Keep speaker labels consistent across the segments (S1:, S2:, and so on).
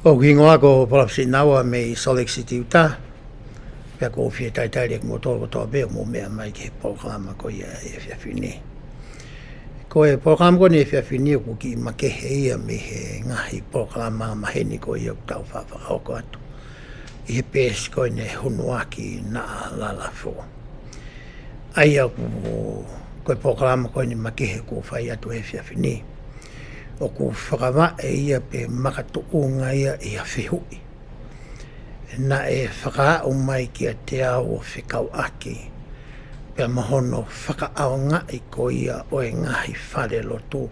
S1: O kingoa ko polapsi nawa me Salt Lake City Utah. Pea ko fie tai le mo tolo to be mo me mai ke programa ko ia e fia fini. Ko e programa ko ne fia fini ko ki ma ke he me he ngahi programa ma he ni ko ia tau fa ko atu. I pes ko ne hunuaki na la fo. Ai ko programa ko ni ma ke he ko fa ia to e fia fini. O ku whakawa e ia pe makatuunga ia whihui. Na e whaka o mai ki a te ao o whikau aki. Pea mahono whakaao ngai ko ia o e ngahi whare lotu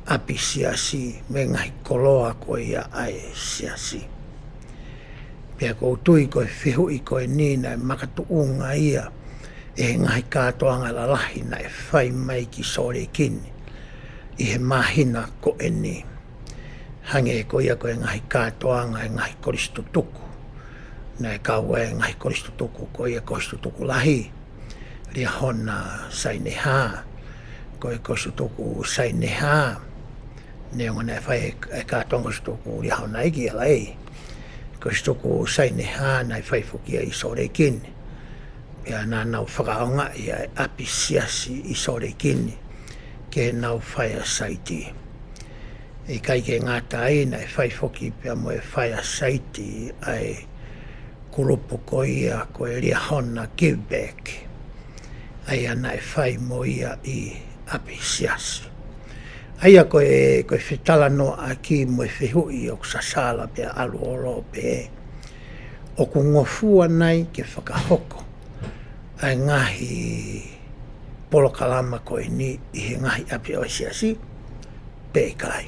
S1: api siasi me ngahi koloa ko ia ae siasi. Pea ko tui ko e whihui ko e nina e makatuunga ia e ngahi kātoanga lalahi na e whai mai ki sore kini. I he mahina ko e ni. Hange ko ia ko e ngahi kātoanga e ngahi koristutuku. Na e kaua e ngahi koristutuku ko ia koristutuku lahi. Ria hona saineha. Ko e koristutuku saineha. Ne ngona e whai e kātoanga koristutuku ria hona iki ala e. Koristutuku saineha na e whai fukia i sore kini. Pea nā nau whakaonga ia e api siasi i sore kini. Ke nau whaia saiti. I kai ke ngata aina e whai foki pia mo e whaia saiti ai kurupu ko ia ko e ria hona give back. Ai ana e whai mo ia i api siasi. Ai a ko e whetala no aki mo e whihui o kusasala pia alu oro pe. O ku ngofua nai ke whakahoko. Ai ngahi polo kalama ko e ni i he ngahi api o siasi, pe kai.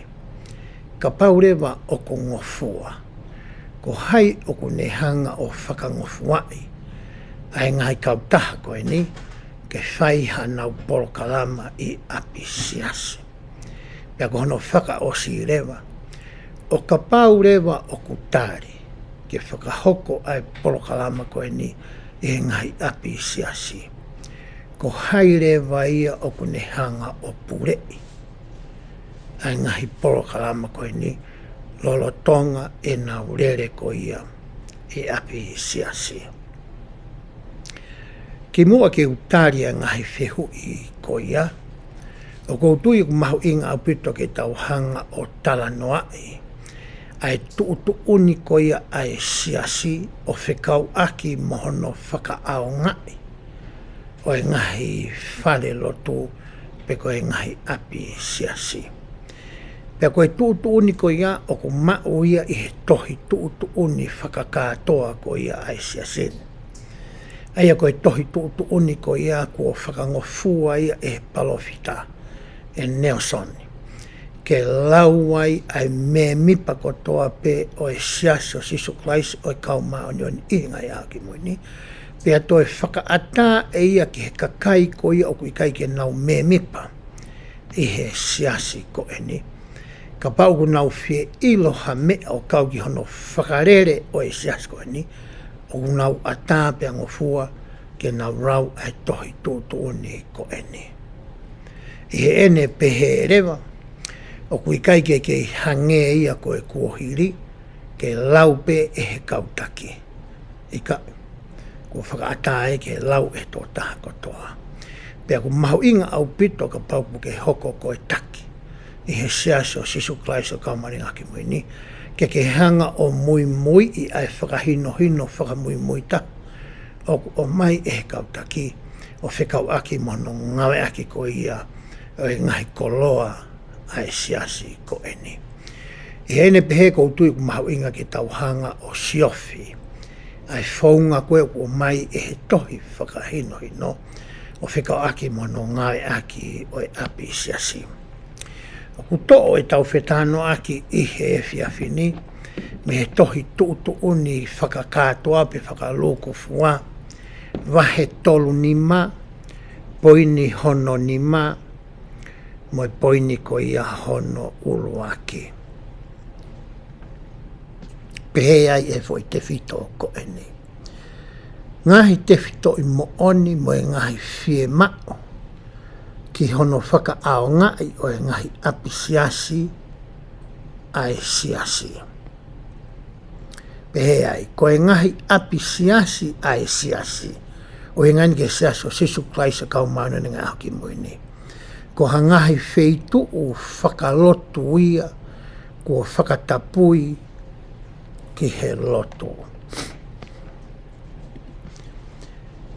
S1: Ka paurewa o ko ngofua. Ko hai o ko nehanga o whakangofuai. Ai ngahi kautaha ko e ni, ke whai hanau polo kalama i api siasi. Pea ko hono whaka o si rewa. O ka paurewa o ko tari, ke whakahoko ai polo kalama ko e ni i he ngahi api siasi. Ko haere waia o kune hanga o purei. Ai ngahi poro kalama koe ni, lolo tonga e na urere ko ia e api siasi. Ki mua ke utari a ngahi whihui ko ia, o koutui ku mahu inga au pito ke tau hanga o talanoai. Ai tuutu uni ko ia ai siasi o whekau aki mohono whakaao ngai. O e ngahi whare lotu pe ko e ngahi api siasi. Pea ko e tuutu uni ko ia o ko mau ia i he tohi tuutu uni whakakātoa ko ia ai siasin. Aia ko e tohi tuutu uni ko ia ko whakangofua ia e palofita e Nelson. Ke lauai ai me mipa ko toa pe o e siasi o sisu klaisi o e kaumao ni o ni inga ia ki mui ni. Pea toi whakaata e ia ki he kakai ko ia o kui kai ke nau me mipa i he siasi ko e ni. Ka pau ku nau fie iloha me o kau ki hono whakarere o e siasi ko e ni. O ku nau ata pea ngofua ke nau rau ai tohi tūtūni ko e ni. I he ene pehe rewa o kui kai ke hange ia ko e kuohiri ke laupe e he kautaki. I ka ko whakaata e ke lau e tō taha kotoa. Pea ko mahu inga au pito ka paupu ke hoko ko e taki. I he siasi o sisu klaisi o kaumaringa ki mui ni. Ke hanga o mui i ai whakahino whakamui ta. O mai e he kautaki. O whekau aki mono ngawe aki ko ia. O e ngahi koloa ai siasi ko e ni. I ene pehe ko utui ku mahu inga ke tauhanga o siofi. Ai whaunga koe o mai e he tohi whakahino o whekau aki mono ngai aki o e api siasi. O kuto'o e tau whetano aki i he e whiawhini me he tohi tuutu uni whakakātoa pe whakaloko fua wahe tolu ni ma, poini hono ni ma, mo poini ko ia hono uluaki. Pehe ai e foi te whito ko e ni. Ngahi te whito i mo oni mo e ngahi fie mao. Ki hono whaka ao ngai o e ngahi api siasi ai siasi. Pehe ai, ko e ngahi api siasi ai siasi. O e ngani ke siasi o Sisu Klaisa kau mauna ni ngā hoki moini. Ko hangahi feitu o whakalotu ia, ko whakatapui ki he loto.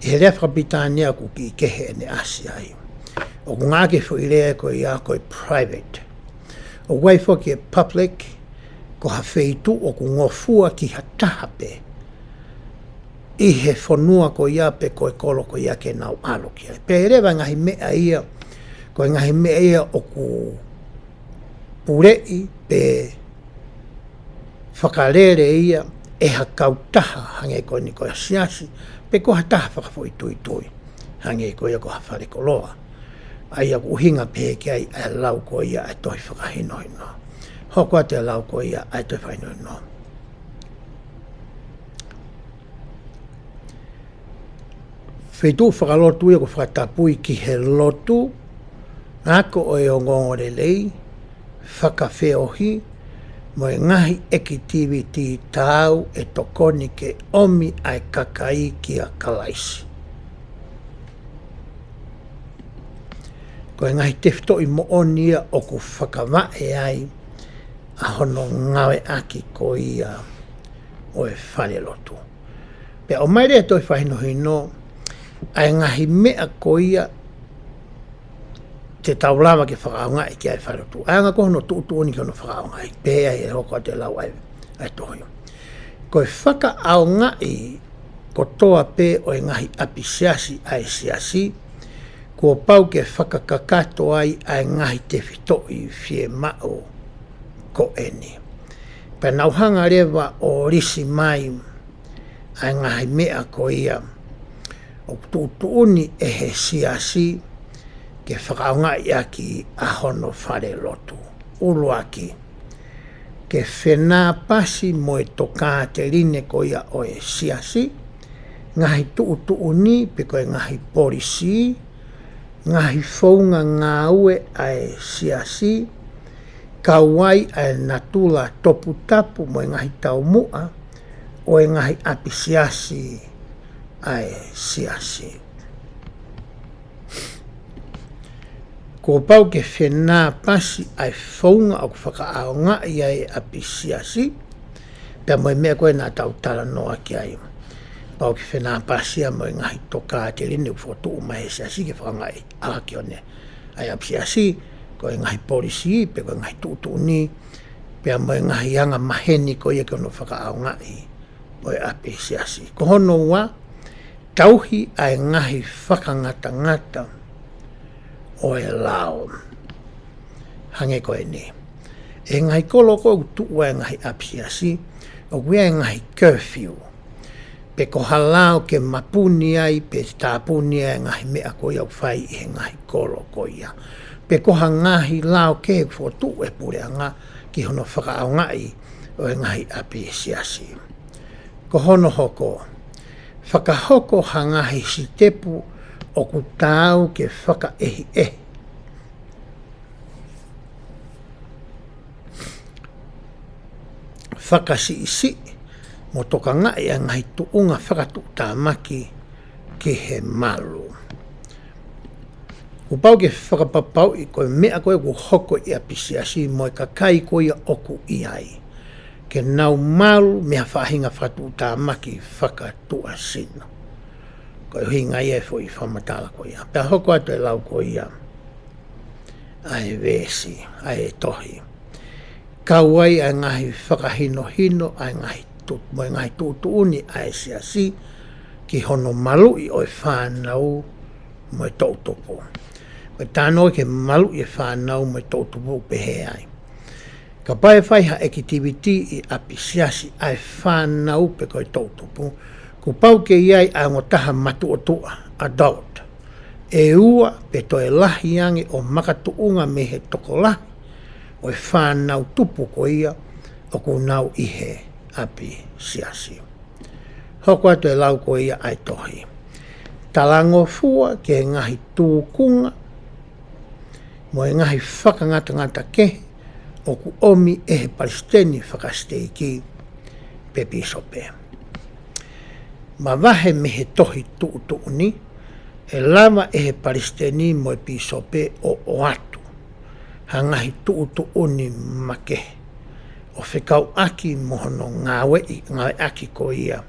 S1: I he rea whakapitania ku ki kehe ne asi ai. O ngā ke fu i rea ko ia ko i private. O wai whoki e public, ko ha feitu o ku ngofua ki ha tahape. I he whanua ko ia pe ko e kolo ko ia ke nau alo ki ai. Pe rewa ngahi mea ia, ko ngahi mea ia o ku purei pe whakarere ia e ha kautaha hange ko ni ko a siasi, pe ko ha taha whakafoi tui tui. Hange ko ia ko ha whare koloa. Ai a uhinga pe ki ai a lau ko ia ai toi whakahino hino. Hoko a te lau ko ia ai toi whahino hino. Whetu whakalotu ia ko whakatapui ki he lotu, ngako o e o ngongore lei, whakawheohi, mo e ngahi activity tau e tokoni ke omi ai kakai ki a kalaisi. Ko e ngahi tefto i mo onia o ku whakamae ai a hono ngawe aki ko ia o e whane lotu. Pe o mai rea toi whahino hino, ai ngahi mea ko ia te taulama ke whakaunga i ki ai wharotu. Ai ngā kohono tuutuoni ki ono whakaunga i pēa i hoko te lau ai tohio. Ko e whakaunga i ko toa pē o e ngahi api siasi ai siasi, ko pau ke whakakakato ai ngahi te whito i whie mao ko eni. Pa nauhanga rewa o risi mai ai ngahi mea ko ia o tuutuoni e he siasi ke whakaunga i aki a hono whare lotu. Ulu aki ke whenā pasi mo e toka te rine ko ia o e siasi, ngahi tuutuoni pe ko e ngahi polisi, ngahi whaunga ngā ue ai siasi, kauai ai natula topu tapu mo e ngahi tau mua, o e ngahi api siasi ai siasi. Ko pau ke whenā pasi ai whaunga o whakaaonga i ai api siasi, pia mo e mea koe nā tau tala noa ki ai. Pau ke whenā pasi a mo e ngahi toka te rine u whotu umahe siasi ke whakangai aki o ne. Ai api siasi, ko e ngahi polisi, pe ko e ngahi tuutuni, pia mo e ngahi anga maheni ko ia ke ono whakaaonga i o e api siasi. Ko hono wa, tauhi ai ngahi whakangata ngata o e lao. Hange koe ni. E ngai kolo ko tua e ngahi apsiasi, o wea e ngahi curfew. Pe ko halao ke mapuni ai, pe tāpuni ai ngahi mea ko iau whai i he ngahi kolo ko ia. Pe ko ha ngahi lao ke whotu e pure anga ki hono whakaao ngai o e ngahi apsiasi. Ko hono hoko. Whakahoko ha ngahi si tepu o ku tāu ke whaka ehi ehi. Whakasi isi mo toka ngai a ngai tuunga whakatu tāmaki ke he malu. Upau ke whakapapau i koe mea koe ku hoko i apisiasi mo e kakai koe a oku i ai. Ke nau malu mea whahinga whakatu tāmaki whakatua sino. Koe hinga i e fo i whamatala koe ia. Pea hoko atu e lau koe ia. Ai vesi, ai tohi. Kauai ai ngahi whakahino hino, ai ngahi tutuuni ai siasi, ki hono malui o e whanau mo e tautupu. Koe tānoi ke malui e whanau mo e tautupu pehe ai. Ka pae whaiha activity i api siasi ai whanau pe koe tautupu, ku pau ke iai a ngotaha matu o tua, adult. E ua pe toe lahi ange o makatuunga me he toko lahi, o e whanau tupu ko ia, o ku nau i he api siasi. Hoko atu e lau ko ia ai tohi. Talango fua ke ngahi tūkunga, mo e ngahi whakangata ngata ke, o ku omi e he palesteni whakasteiki, pe pisope. Ma vahe me he tohi tu'utu'uni, e lava e he palestini mo e pisope o atu. Hangahi tu'utu'uni make. O whekau aki mohono ngawe aki ko ia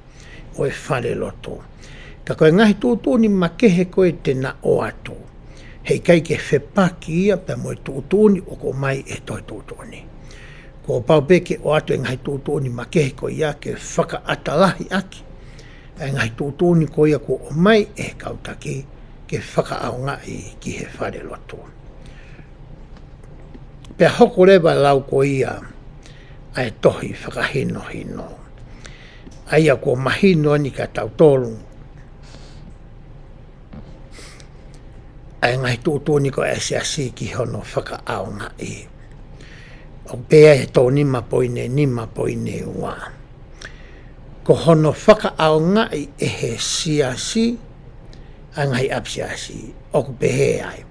S1: o e whare loto. Ka koe ngahi tu'utu'uni make he koe te na o atu. Hei kai ke whepaki ia pe mo e tu'utu'uni o ko mai e toi tu'utu'uni. Ko pau peke o atu e ngahi tu'utu'uni make he ko ia ke whakaatalahi aki. E ngahi tu'utu'uni ko ia ko o mai e kautaki ke whakaaongai ki he whare loto. Pea hoko rewa lau ko ia ai tohi whakahino hino. Aia ko mahino ni ka tautolu. Ai ngai tu'utu'uni ko e asi ki hono whakaaongai. O pea he tō nima poine ua. Ko hono whakaaongai e he siasi a ngai apsiasi. O ku pehe ai.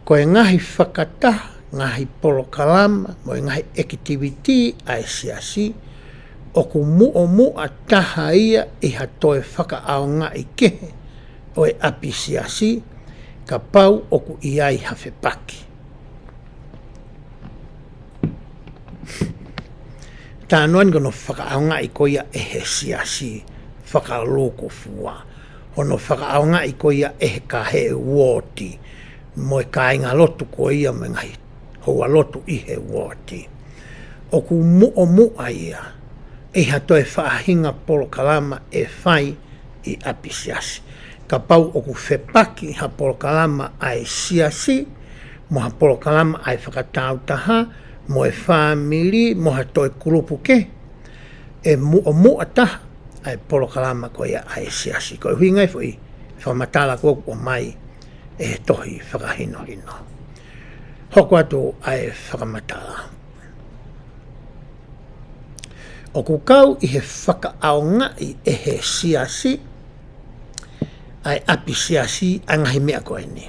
S1: Ko e ngahi whakataha, ngahi polokalama, mo e ngahi activity ai siasi, o ku mua taha ia i hatoe whakaaongai kehe o e api siasi, ka pau o ku iai hawhe paki. Tānoan kono whakaaongai ko ia e he siasi, whakaloko fua. Hono whakaaongai ko ia e he ka he wōti, mo e kāinga lotu ko ia me ngai hoa lotu i he wōti. O ku mua ia, e hatoe whaahinga polokalama e whai i api siasi. Ka pau o ku whepaki ha polokalama ai siasi, mo ha polokalama ai whakatautaha, mo e whamiri, mo ha toi kurupu ke, e mua taha ai polokalama ko ia ai siasi. Ko hui ngai fui, whamatala ko o mai e tohi whakahino hino. Hoko atu ai whakamatala. O ku kau i he whakaaongai e he siasi, ai api siasi angahi mea koe ni.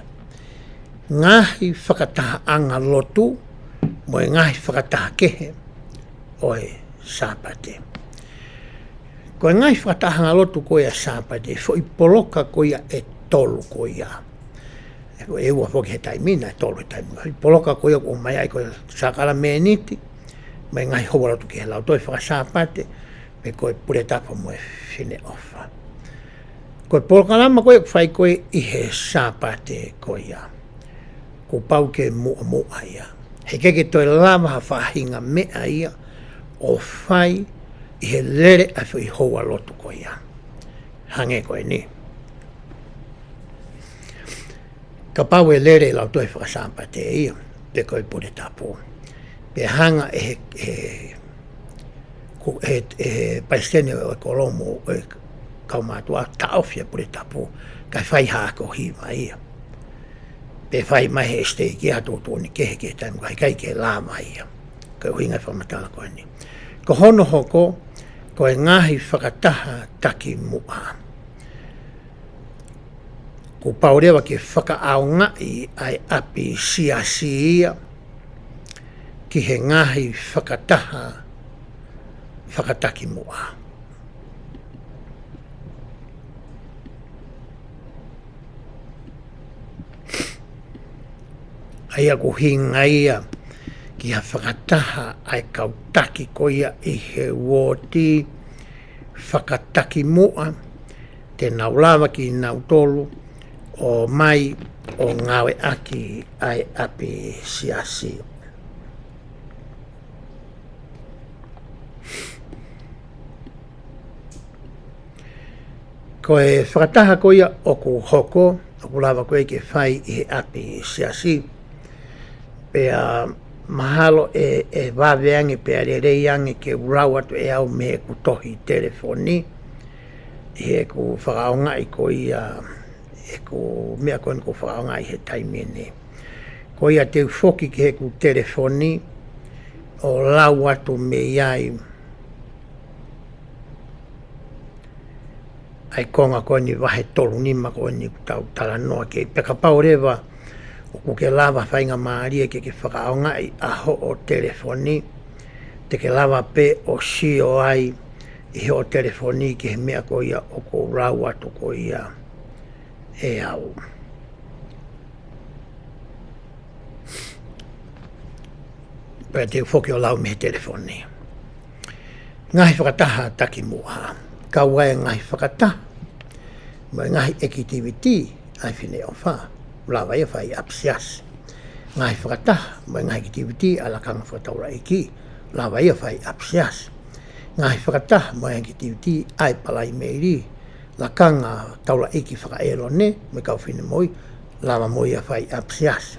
S1: Ngahi whakataha anga lotu, mo e ngahi whakataha kehe, o e sāpate. Ko e ngahi whakataha anga lotu ko ia sāpate, fo i poloka ko ia e tolu ko ia. E ua whoki he taimina e tolu he taimina. I poloka ko ia o mai ai ko ia sākara mea niti, mai ngahi hoa lotu ke he lau toi whakasāpate, me ko e pure tapa mo e whine ofa. Ko e polokalama ko ia whai ko i he sāpate ko ia. Ko pau ke mua ia. He keke toi lava ha whahinga mea ia o whai i he lere a whi hoa lotu ko ia. Hange ko e ni. Ka pau e lere lau toi whakasāpate ia, pe koe pure tapu. Pe hanga e paistene o e kolomo o e kaumatua taofia pure tapu, kai whai hako hiwa ia. Pe whai mahe este i kia tōtōni kehe ke taimu kai kai ke lāma ia. Kai huinga whamatala koe ni. Ko hono hoko, ko e ngahi whakataha taki mua. Ko paurewa ke whakaaongai ai api siasi ia, ki he ngahi whakataha whakataki mua. Aia ko hinga ia ki ha whakataha ai kautaki ko ia i he wōti whakataki mua, te naulawa ki nautolu o mai o ngawe aki ai api siasi. Ko e whakataha ko ia o ku hoko, o ku lawa koe ke whai i he api siasi, pea mahalo e waweange pea reiange ke urau atu e au me ku tohi telefoni, he ku whakaongai ko ia, e ku mea koe ku whakaongai he taimene. Ko ia te ufoki ke he ku telefoni, o lau atu me iai, ai konga koe ni wahe tolu nima koe ni tau tala noa ke peka pau rewa, o ku ke lava whainga maaria ke whakaongai aho o telefoni, te ke lava pe o sio ai i o telefoni ke he mea ko ia o ko rau atu ko ia e au. Pea te whoki o lau me telefoni. Ngahi whakataha taki mua. Kau ai ngahi whakataha. Mai ngahi ekitiviti ai whine o wha. Lawa ia whai apsias. Ngahi whakataha. Mai ngahi ekitiviti ala kanga whakataura iki. Lawa ia whai apsias. Ngahi whakataha. Mai ngahi ekitiviti ai palai meiri. La kanga taura iki whakaero ne. Me kau whine moi. Lawa moi ia whai apsias.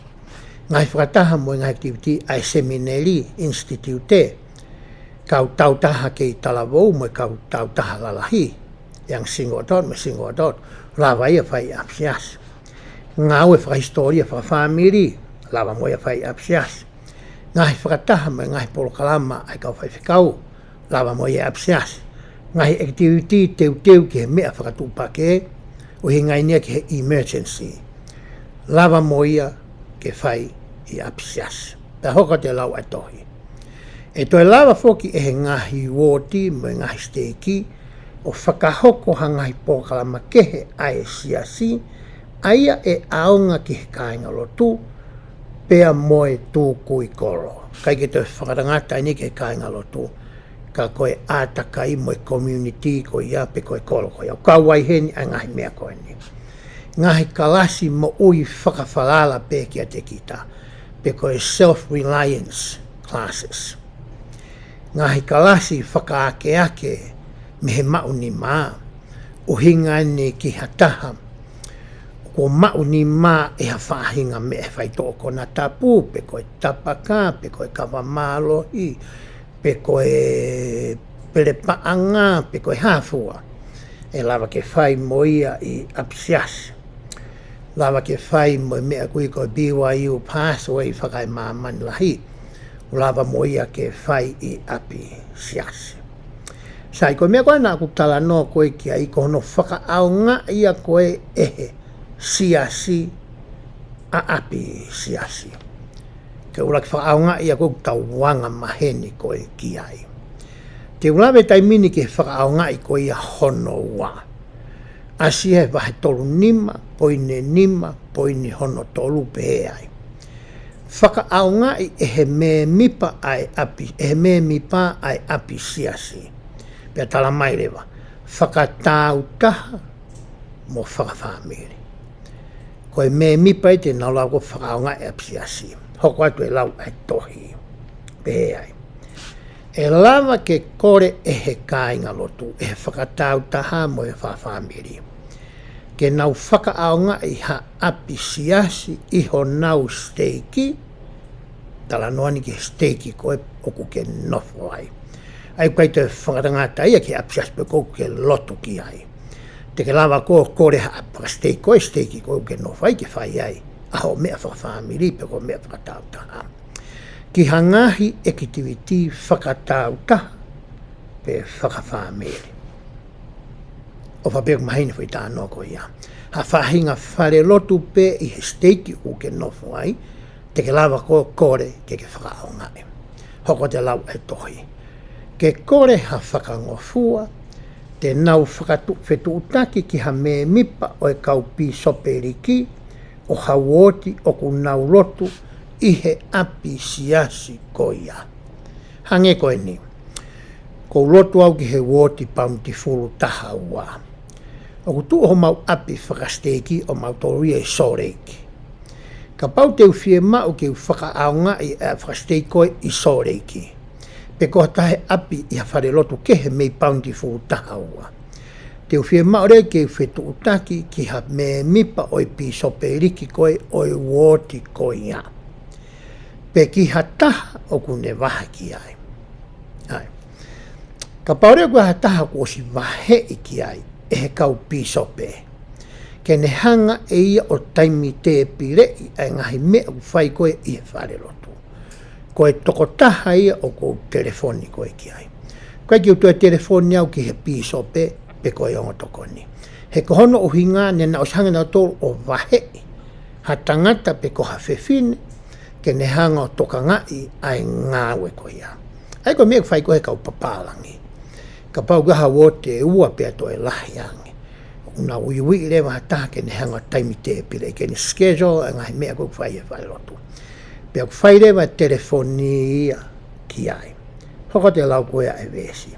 S1: Ngai whakataha mo ngai activity ai seminary institute kau tautaha ke talavou mo kau tautaha lalahi yang singodot me singodot lava ia fai apsias ngau e historia fa family lava mo ia fai apsias ngai whakataha mo ngai polokalama ai kau fai fikau lava mo ia apsias ngai activity teu ke mea whakatupa ke o hingai nia ke emergency lava mo ia ke fai i apsias. Ta hoka te lau ai tohi. E toi lawa foki e he ngahi woti mo ngahi steiki o whakahoko ha ngahi pōkalama kehe ai siasi aia e aonga ki he kāinga lotu pea moe tū kui koro. Kai ke toi whakarangata ni ke kāinga lotu ka koe ātakai mo community ko ia pe koe koro ko ia. Kawai heni ai ngahi mea koe ni. Ngahi kalasi mo ui whakawhalala pe kia te kita. Pe koe self-reliance classes. Ngahi kalasi whakaakeake me he mauni mā. O hinga ne ki hataha. Ko mauni mā e ha whahinga me e whai tōko na tapu. Pe koe tapaka, pe koe kawamalohi, pe koe perepaanga, pe koe hāfua. E lava ke whai moia i apsias. Lava ke whai mo mea kui ko BYU pathway whakai māmani lahi. Lava mo ia ke whai i api siasi. Sai ko mea koe nā kutala no koe kia i kono whaka au ngā ia koe ehe siasi a api siasi. Ke ura ki whaka au ngā ia koe tau wanga maheni koe kia i. Te ulawe taimini ke whaka au ngā i koe ia hono wā. Asi he wahe tolu nima, poine hono tolu pe ai. Whaka au ngai e he me mipa ai api, siasi. Pea tala mai rewa, whaka tāu taha mo whaka whamiri. Koe me mipa i te nau lau ko whaka au ngai api siasi. Hoko atu e lau ai tohi pe ai. E lava ke kore e he kāinga lotu, e he whaka tāu taha mo e whaka whamiri. Ke nau whakaaonga i ha api siasi i ho nau steiki, tala noani ke steiki koe oku ke nofo ai. Ai kai te whakarangata ia ke api siasi pe koku ke lotu ki ai. Te ke lava ko kore ha apaka steiki koe ke nofo ai ke whai ai. Aho mea whakawhamiri pe ko mea whakatautaha. Ki hangahi ekitiviti whakatautaha pe whakawhamiri. O whapeku mahina whi tānoa ko ia. Ha whahinga whare lotu pe i he steiki u ke nofo ai, te ke lava ko kore ke whakaongai. Hoko te lau e tohi. Ke kore ha whakangofua, te nau whetu utaki ki ha me mipa o e kaupi soperiki, o hauoti o ku nau lotu i he api siasi ko ia. Hange koe ni. Ko lotu au ki he woti paunti fulu taha ua. O ku tu o mau api whakasteiki o mau toria e soreiki. Ka pau te uwhie mau ki whakaaonga i whakasteiki koe i soreiki. Pe ko tahe api i ha whare lotu kehe mei paunti fulu taha ua. Te uwhie mau re ki whetu utaki ki ha me mipa o i pi soperiki koe o i woti koe ia. Pe ki ha taha o ku ne waha ki ai. Ai. Ka paure kua ha taha ko si wahe i ki ai, e he kau pisope. Ke ne hanga e ia o taimi te pirei ai ngahi mea ku whai koe i he whare lotu. Koe toko taha ia o ko telefoni koe ki ai. Koe ki utua telefoni au ki he pisope, pe koe ongo toko ni. He kohono o hinga ne na o sanga na tolu o wahe, ha tangata pe ko ha whewhine, ke ne hanga o toka ngai ai ngāwe koe ia. Ai ko me fai ko he kau papalangi. Ka pau gaha wote ua pea to e lahi ange. Una ui le ma ta ke ne hanga taimi te pile ke ni schedule anga he mea ko fai e fai lotu. Pea ko fai le ma telefonia ki ai. Hoko te lau koe e vesi.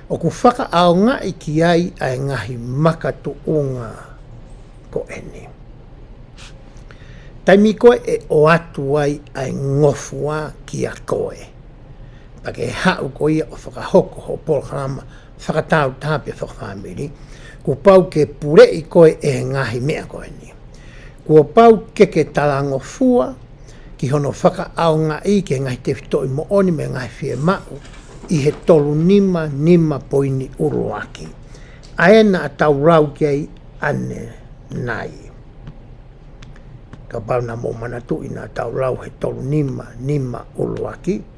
S1: O ku whaka ao ngai ki ai ai ngahi makatu unga ko eni. Taimi koe e o atu ai ai ngofua ki a koe. Pake hau ko ia o whakahoko ho polkarama whakatau tāpe whakawhamiri. Ko pau ke pure i koe e ngahi mea koe ni. Ko pau ke talango fua ki hono whaka au ngai ke ngahi te whitoi mo oni me ngahi whie mau i he tolu nima poini uruaki. Aena a tau rau kei ane nai. Ka pau na mo manatu ina tau rau he tolu nima uruaki.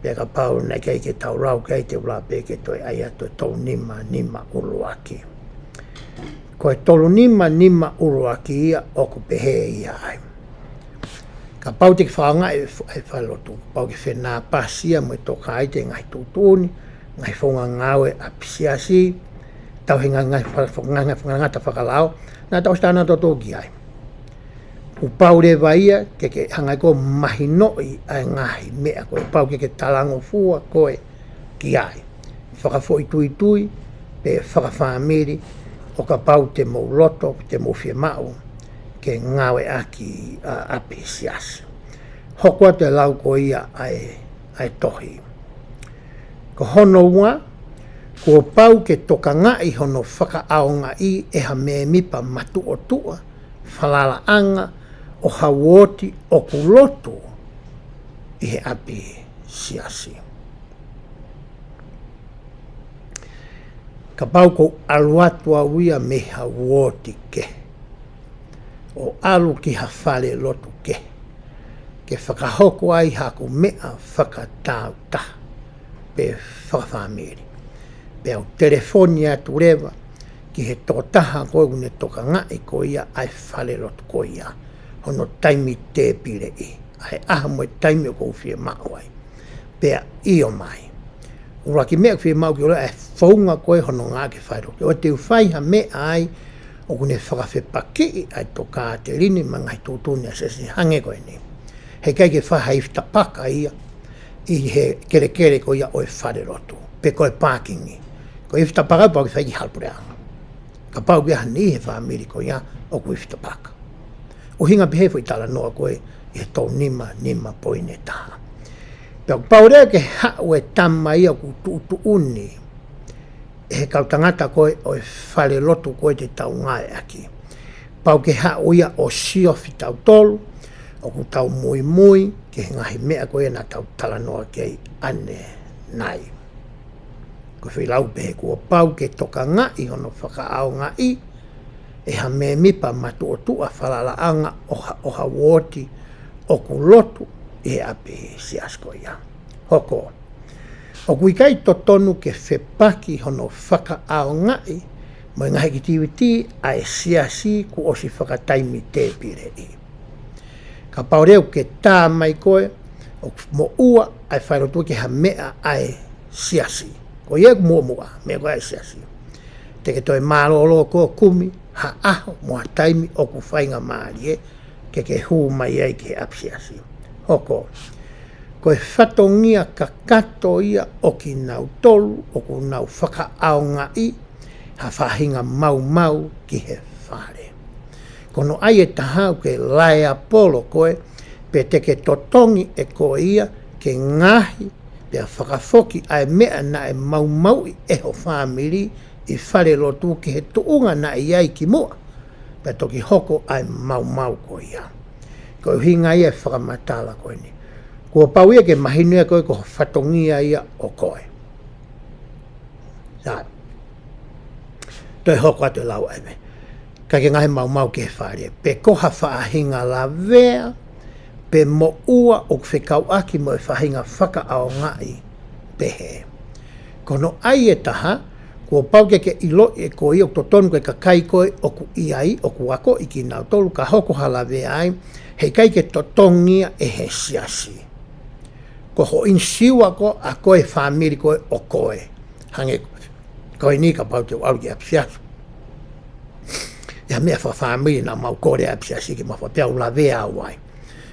S1: Pea ka pau na kei ke tau rau kei te ura pe ke toi ai ato tolu nima uruaki. Ko e tolu nima uruaki ia o ku pehe ia ai. Ka pau te whaanga e whalotu. Pau ke whenā pasia mo e toka ai te ngai tūtūni, ngai whonga ngawe a pisiasi, tau hinga ngai whangangata whakalao, nā tau stana totoki ai. U pau le vaia ke hangai ko mahinoi ai ngahi mea koe. Pau ke talango fua koe ki ai. Whakafoi tui, pe whakawhamiri, o ka pau te mauloto, te mawhia mau, ke ngawe aki api sias. Hokua te lau ko ia ai tohi. Ko hono ua, ko pau ke toka ngai hono whakaaonga i e ha me mipa matu o tua, whalala anga, o hawoti o kuloto i he api siasi. Ka pau ko aluatua wia me hawoti ke. O alu ki ha whale lotu ke. Ke whakahoko ai haku mea whakatau ta. Pe whakawhamiri. Pe au telefoni atu rewa ki he totaha koe une toka ngai ko ia ai whale lotu ko ia. Hono taimi te pire i. Ai aha mo e taimi o kou whie mau ai. Pea i o mai. Ura ki mea whie mau ki ora e whaunga koe hono ngā ke whai roke. O te uwhaiha mea ai o kune whakawhepaki ai toka te rini mangai tūtuni a sesi hange koe ni. He kai ke whaha ifta paka ia i he kere ko ia o e whare rotu. Pe koe parkingi. Ko ifta paka pau ki whai ki halpureanga. Ka pau ki ahani he whamiri ko ia o ku ifta paka. O hinga pehe fo i tala noa koe i he tau nima poine taha. Pea pau rea ke hau e tama ia ku tuutu uni e he kautangata koe o e whare lotu koe te tau ngae aki. Pau ke hau ia o siofi tau tolu, o ku tau mui ke he ngahi mea koe na tau tala noa kei ane nai. Ko whilau pehe kua pau ke toka ngai hono whakaao ngai e ha me mipa matu o tua whalala anga o hawoti o ku lotu e api siasko ia. Hoko. O kui kai to tonu ke whepaki hono whakaao ngai mo ngahi ki tiwiti a e siasi ku osi whakataimi te pire i. Ka paureu ke tā mai koe o mo ua ai whairotu ke ha mea ai siasi. Ko ia ku mua mea koe ai siasi. Te ke toi mālolo ko kumi ha aho mo ha taimi o ku whainga maari ke hū mai ai ke apsiasi. Hoko. Koe whatongia ka kato ia o ki nau tolu o ku nau whakaaonga i ha whahinga mau ki he whare. Kono ai e tahau ke lai apolo koe pe te ke totongi e ko ia ke ngahi pe whakafoki ai mea na e mau i eho whamiri i whare lotu ki he tuunga na i ai ki mua. Pe toki hoko ai mau ko ia. Ko hinga ia e whakamatala koe ni. Kua pau ia ke mahinua koe ko whatongia ia o koe. Sa. Toi hoko atu lau ai me. Ka ke ngahi mau ke whare. Pe koha whaahinga la vea. Pe mo ua o kwhekau aki mo e whahinga whakaao ngai pehe. Kono ai e taha. Kua pau ke ilo e ko i o totonu koe ka kai koe o ku iai o ku ako i ki nau tolu ka hoko hala vea ai. Hei kai ke totongia e he siasi. ko ho in siwa ko a koe family koe o koe. Hange koe ni ka pau te wau ki apsiasu. Ia mea wha family na mau kore apsiasi ki mawha pia ula vea wai.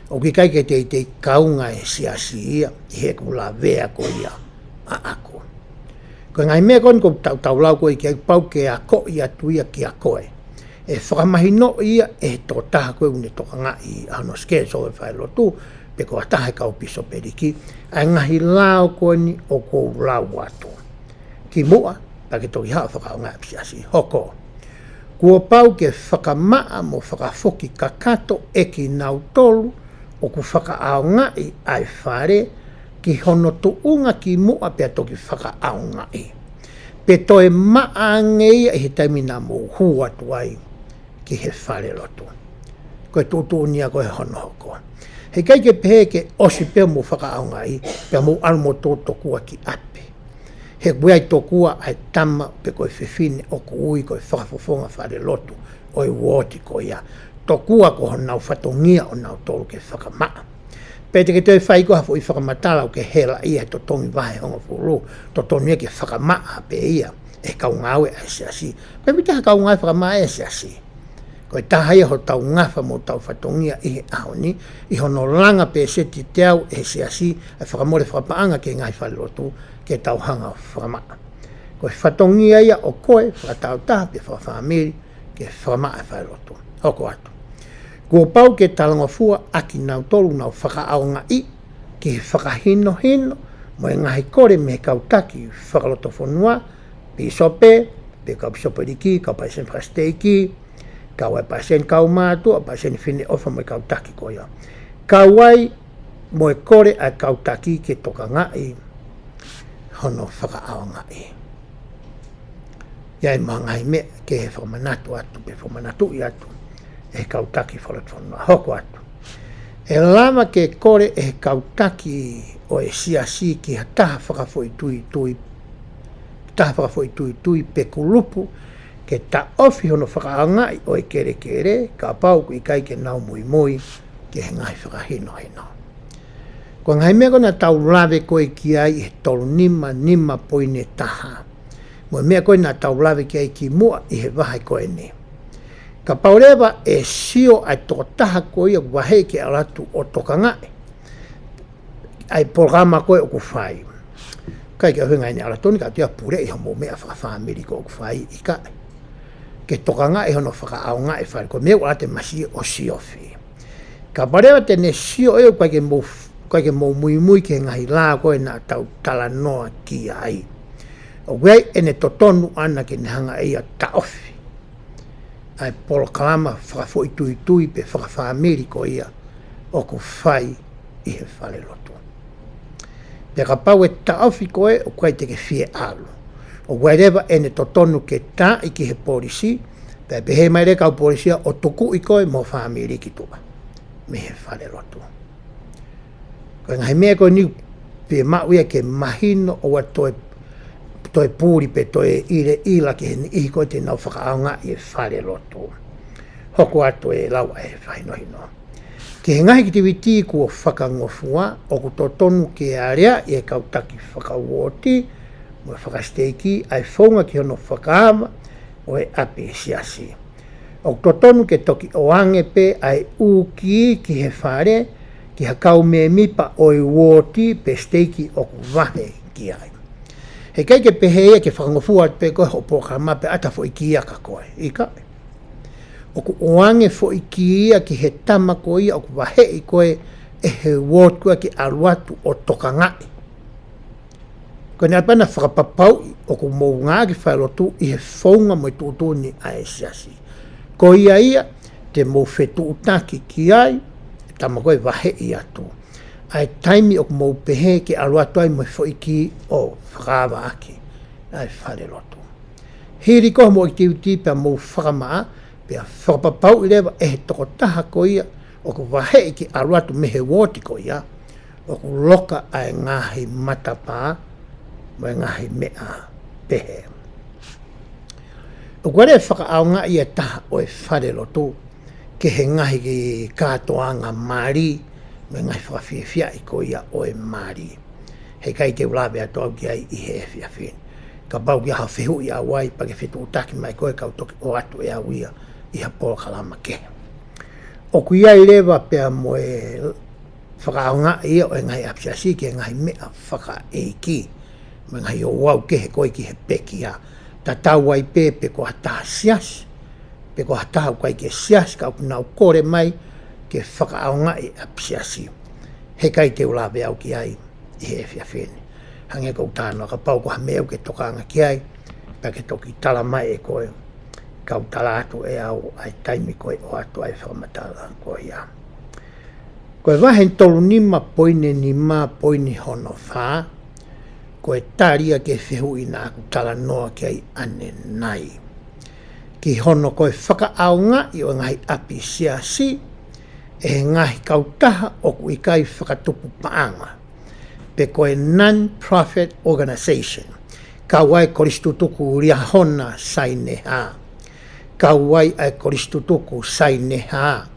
S1: O ki kai ke te kaunga e siasi ia, i he ku la vea ko ia a ako. Ko ngai mea kon ko tau lau koe ki ai pau ke a ko ia tu ia ki a koe. E whakamahino ia e tō taha koe une toka ngai ano ske so e whai lotu, pe ko a taha kau piso periki, ai ngahi lao koe ni o kou lau atu. Ki mua, pa ke toki haa whakaunga apsiasi, hoko. Kua pau ke whakamaa mo whakafoki kakato e ki nau tolu, o ku whakaao ngai ai whare, ki hono tuunga ki mua pia toki whakaao ngai. Pe toe maa ngei e he taimina mo hua tuai ki he whare lotu. Koe tūtū nia koe hono hoko. He kai ke pehe ke osi pia mo whakaao ngai, pia mo almo tō tokua ki ape. He kuai tokua ai tama pe koe whiwhine o ku ui koe whakafofonga whare lotu, oi woti ko ia. Tokua ko honau whatongia o nau tolu ke whakamaa. Pete ke te whai koha fo i whakamatala o ke hela ia to tongi vahe honga furu, to tongia ke whakamaa pe ia, e kau ngawe ai siasi. Koe mitaha kau ngawe whakamaa e siasi. Koe taha ia ho tau ngafa mo tau whatongia i he ahoni, i hono langa pe seti te au e siasi, e whakamore whakapaanga ke ngai whalirotu, ke tau hanga whakamaa. Koe whatongia ia o koe, whakatau taha pe whakawhamiri, ke whakamaa e whalirotu. Hoko atu. Kua pau ke talangofua aki nau tolu nau whakaao ngai, ki he whakahino hino, mo e ngahi kore me kautaki whakaloto whanua, pi sope, pe kau pisope riki, kau paisen prasteiki, kau e paisen kau mātua, paisen whine ofa mo e kautaki koia. Kau ai mo e kore a kautaki ke toka ngai, hono whakaao ngai. Iai mangai me ke he whamanatu atu, pe whamanatu i atu. E kautaki whalatonu hoko atu. E lama ke kore e kautaki o e siasi ki ha taha whakafoi tui pe kulupu ke ta ofi hono whakaangai o e kere kere ka pau ku i kai ke nau mui mui ke he ngai whakahino hino. Ko ngai mea kona tau lawe koe ki ai e tolu nima poine taha. Mo mea koe na tau lawe ki ai ki mua i he wahai koe ni. Ka paurewa e sio ai toko taha koe o wahe ke alatu o toka ngai. Ai programa koe o ku whai. Kai ke ahuenga ni alatoni ka tia pure i homo mea whakawhamiri ko o ku whai i kai. Ke toka ngai hono whakaao ngai whai ko mea wate masi o siofi. Ka paurewa tene sio e o kai ke mou mui ke ngahi lā koe na tau tala noa ki ai. O wei ene totonu ana ke nehanga e a taofi. Ai polokalama whakafoi tui pe whakawhamiri ko ia o ku whai i he whare lotu. Pe ka pau e taofi koe o koe te ke whie alu. O wherever ene totonu ke tā i ki he polisi, pe he mai re kau polisia o tuku i koe mo whamiri ki tua. Me he whare lotu. Koe ngai mea koe ni pe mauia ke mahino o wa toi pūri pe toi ire ila ki hene ihi koe te nau whakaanga i e whare lotu. Hoko atu e lau e whainohino. Ke he ngahi ki te witi kua whakangofua o ku totonu ke area i e kautaki whakawoti mo e whakasteiki ai whaunga ki hono whakaama o e ape siasi. O ku totonu ke toki oange pe ai uki ki he whare ki hakau me mipa o e woti pe steiki o ku wahe ki ai. He kai ke pehe e ke whakangofua pe koe ho pōkama pe ata fo iki ia ka koe, i kai. O ku oange fo iki ia ki he tama koe ia o ku wahe i koe e he wot kua ki aluatu o toka ngai. Koe nea pana whakapapau o ku mou ngā ki whailotu i he whaunga mo i tūtuni a e siasi. Ko ia te mou whetu utaki ki ai, tama koe wahe i atu. Ai taimi o mou pehe ke aluatu ai mo whoiki o whakawa aki. Ai whare lotu. Hiri koha mo i tiuti pia mou whakamaa, pia whakapapau i rewa e he toko taha ko ia, o ku wahe ki aluatu mehe woti ko ia, o ku loka ai ngahi matapā, mo e ngahi mea pehe. O kware whakaaunga i e taha o e whare lotu, ke he ngahi ki katoanga mari, me ngai whawhiawhia I ko ia o e Māori. Hei kai te ulawe atoa ki ai I he whiawhin. Ka pau ki aha whihu I awai pa ke whetu utaki mai koe kau toki o atu e awia I ha pōra kalama ke. O ku ia I lewa pia mo e whakaonga ia o e ngai apsiasi ki e ngai mea whaka eiki. Me ngai o wau ke he koe ki he peki a. Ta tau ai pe ko hata sias. Pe ko hata kai ke sias ka nau kore mai ke whakaonga I apsiasi. He kai te ulawe au ki ai I he whiawhin. Hange kou tānoa ka pau ko ha meu ke tokanga ki ai. Pa ke toki tala mai e koe. Kau tala atu e au ai taimi koe o atu ai whamatala koe ia. Koe wahen tolu nima poine ni mā poine hono whā. Koe tāria ke whihu I nā aku tala noa ki ai ane nai. Ki hono koe whakaaunga I o ngai api siasi. E ngahi kautaha o ku ikai whakatupu paanga. Pe koe non-profit organisation. Kawai koristutuku ria hona saineha. Kawai ai koristutuku saineha.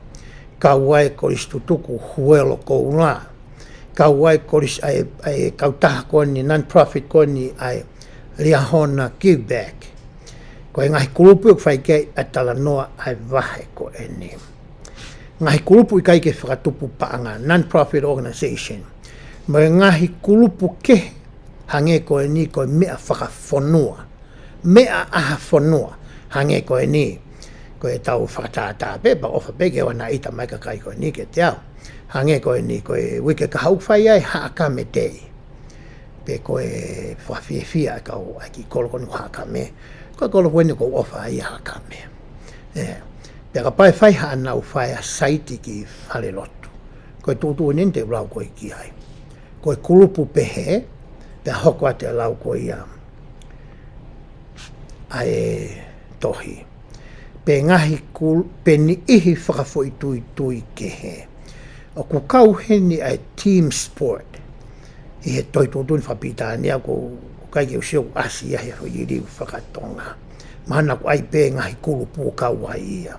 S1: Kawai koristutuku huelo koula. Kawai koris ai kautaha koni non-profit koni ai ria hona give back. Koe ngahi kulupu I whaikei atala noa ai wahe ko e ni. Ngahi kulupu I kai ke whakatupu paanga non-profit organisation. Mai ngahi kulupu ke hange koe ni koe mea whakawhonua. Mea aha whonua hange koe ni. Koe tau whakatātā pepa ofa peke wana ita mai ka kai koe ni ke te au. Hange koe ni koe wike ka hauwhai ai haaka me tei. Pe koe whawhiawhia kau aki koloko ni haaka me. Koe koloko ni ko ofa ai haaka me. Pe ka pai whai haa nau whai a saiti ki hale lotu. Koe tūtu ninte rau koe ki ai. Koe kulupu pehe, pe hoko ate lau koe ia ai tohi. Pe ngahi pe ni ihi whakafoi tui ke he. O ku kau heni ai team sport. I he toi tūtuni whapita nia ko kai ke usio asi ia he hoi riu whakatonga. Mahana ku ai pe ngahi kulupu kau ai ia.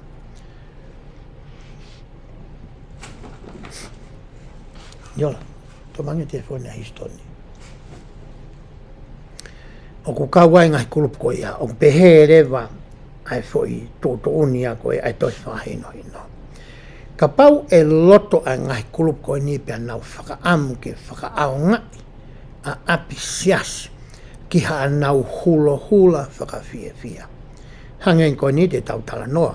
S1: Yola. Tomangi telefone a histoni. O ku kawai ngai kulupu ko ia. O pehe rewa ai foi toto unia ko ai toi whahino hino. Ka pau e loto ai ngai kulupu ko ni pe nau whakaamu ke whakaaonga a api sias ki ha nau hula whakawhiawhia. Hangen ko ni te tau tala noa.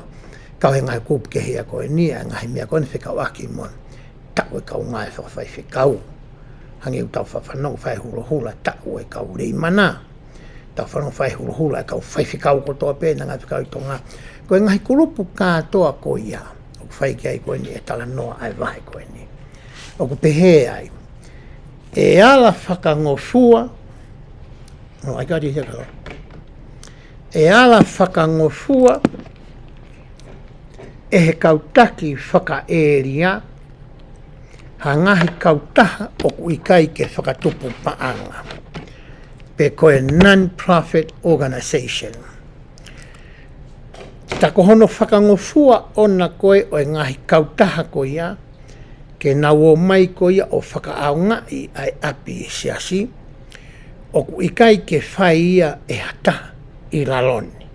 S1: Kau he ngai kulupu ke hia ko ni a ngai mea kone whikawaki mon. Tau e kau ngai whakawhai whikau. Hangi u tau whawhanong whai hula tau e kau rei mana. Tau whanong whai hula e kau whaiwhikau ko toa pēna ngai whikau I tonga. Koe ngahi kulupu kātoa ko ia. O ku whai ki ai koe ni e tala noa ai wahe koe ni. O ku pehe ai. E ala whakangofua. No, ai kāti hia karo. E ala whakangofua. E he kautaki whakaeria. Ha ngahi kautaha o ku ikai ke whakatupu paanga. Pe koe non-profit organisation. Tako hono whakangofua ona koe o ngahi kautaha ko ia. Ke nau o mai ko ia o whakaaunga I ai api siasi. O ku ikai ke whai ia e hata I laloni.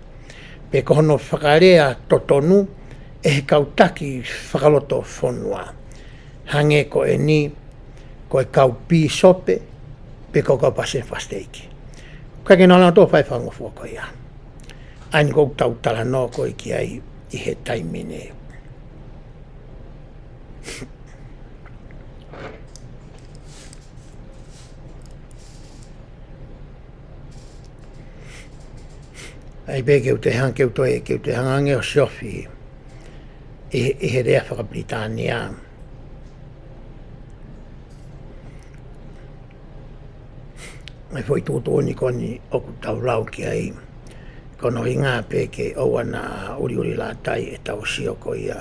S1: Pe ko hono whakarea totonu e he kautaki whakaloto whonua. Hange ko e ni, ko e kau pi sope, pe ko kau pase whasteiki. Kake nana tō whai whangofua ko ia. Aini kou tau tala no ko I ki ai I he taimine. Ai pe keu te hang keu toi keu te hangange o siofi. I he rea Whakabritania. Mai foi tūtōni koni o ku tau lau ki ai. Kono I ngā peke o ana uri la tai e tau sio ko ia.